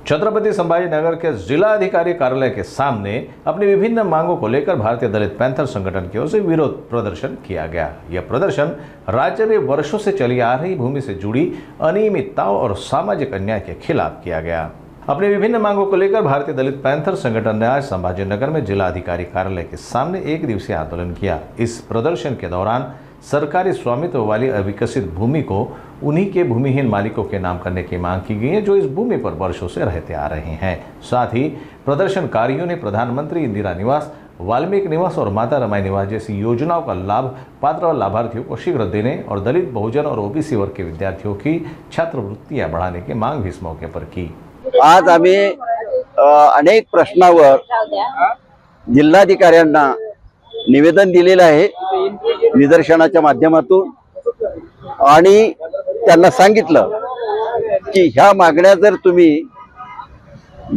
छत्रपति संभाजीनगर के जिलाधिकारी कार्यालय के सामने अपनी विभिन्न मांगों को लेकर भारतीय दलित पैंथर संगठन की ओर से विरोध प्रदर्शन किया गया। यह प्रदर्शन राज्य में वर्षों से चली आ रही भूमि से जुड़ी अनियमितताओं और सामाजिक अन्याय के खिलाफ किया गया। अपनी विभिन्न मांगों को लेकर भारतीय दलित पैंथर संगठन ने आज संभाजीनगर में जिलाधिकारी कार्यालय के सामने एक दिवसीय आंदोलन किया। इस प्रदर्शन के दौरान सरकारी स्वामित्व वाली अविकसित भूमि को उन्हीं के भूमिहीन मालिकों के नाम करने की मांग की गई है जो इस भूमि पर वर्षों से रहते आ रहे हैं। साथ ही प्रदर्शनकारियों ने प्रधानमंत्री इंदिरा निवास, वाल्मीकि निवास और माता रमाई निवास जैसी योजनाओं का लाभ पात्र लाभार्थियों को शीघ्र देने और दलित, बहुजन और ओबीसी वर्ग के विद्यार्थियों की छात्रवृत्तियां बढ़ाने की मांग भी इस मौके पर की। आज आम्ही अनेक प्रश्नावर जिल्हाधिकाऱ्यांना निवेदन दिलेलं आहे निदर्शनाच्या माध्यमातून आणि त्यांना सांगितलं की ह्या मागण्या जर तुम्ही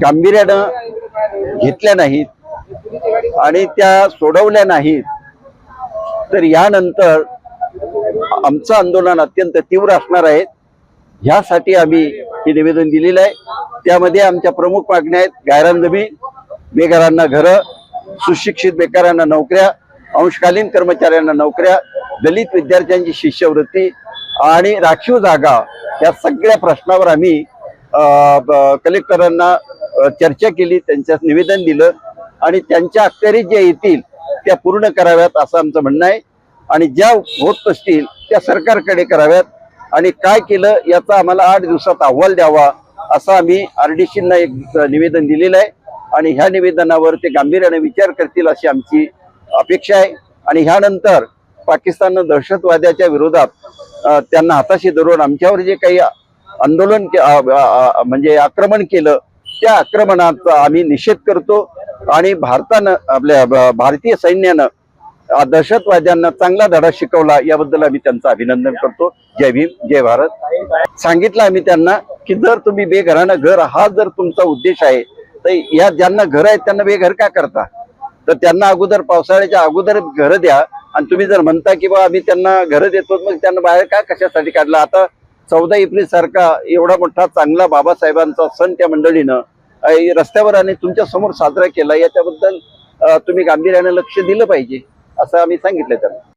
गांभीर्यानं घेतल्या नाहीत आणि त्या सोडवल्या नाहीत तर यानंतर आमचं आंदोलन अत्यंत तीव्र असणार आहे। ह्यासाठी आम्ही हे निवेदन दिलेलं आहे। त्यामध्ये आमच्या प्रमुख मागण्या आहेत गायरान जमीन, बेघरांना घरं, सुशिक्षित बेकारांना नोकऱ्या, अंशकालीन कर्मचाऱ्यांना नोकऱ्या, दलित विद्यार्थ्यांची शिष्यवृत्ती आणि राखीव जागा या सगळ्या प्रश्नावर आम्ही कलेक्टरांना चर्चा केली, त्यांचं निवेदन दिलं आणि त्यांच्या अखत्यारीत जे येतील त्या पूर्ण कराव्यात असं आमचं म्हणणं आहे आणि ज्या होत असतील त्या सरकारकडे कराव्यात आणि काय केलं याचा आम्हाला 8 दिवसात अहवाल द्यावा असं आम्ही आरडीसींना एक निवेदन दिलेलं आहे आणि ह्या निवेदनावर ते गांभीर्याने विचार करतील अशी आमची अपेक्षा आहे। आणि ह्यानंतर पाकिस्ताननं दहशतवाद्याच्या विरोधात त्यांना हाताशी धरून आमच्यावर जे काही आंदोलन म्हणजे आक्रमण केलं त्या आक्रमणाचा आम्ही निषेध करतो आणि भारतानं आपल्या भारतीय सैन्यानं दहशतवाद्यांना चांगला धडा शिकवला याबद्दल आम्ही त्यांचं अभिनंदन करतो। जय भीम, जय भारत। सांगितलं आम्ही त्यांना की जर तुम्ही बेघरांना घर हा जर तुमचा उद्देश आहे तर या ज्यांना घर आहेत त्यांना बेघर का करता, तर त्यांना अगोदर पावसाळ्याच्या अगोदर घर द्या आणि तुम्ही जर म्हणता की बा आम्ही त्यांना घर देतो मग त्यांना बाहेर का कशासाठी काढलं। आता 14 एप्रिल सारखा एवढा मोठा चांगला बाबासाहेबांचा सण त्या मंडळीनं रस्त्यावर आणि तुमच्या समोर साजरा केला, याच्याबद्दल तुम्ही गांभीर्याने लक्ष दिलं पाहिजे असं आम्ही सांगितलं त्यांना।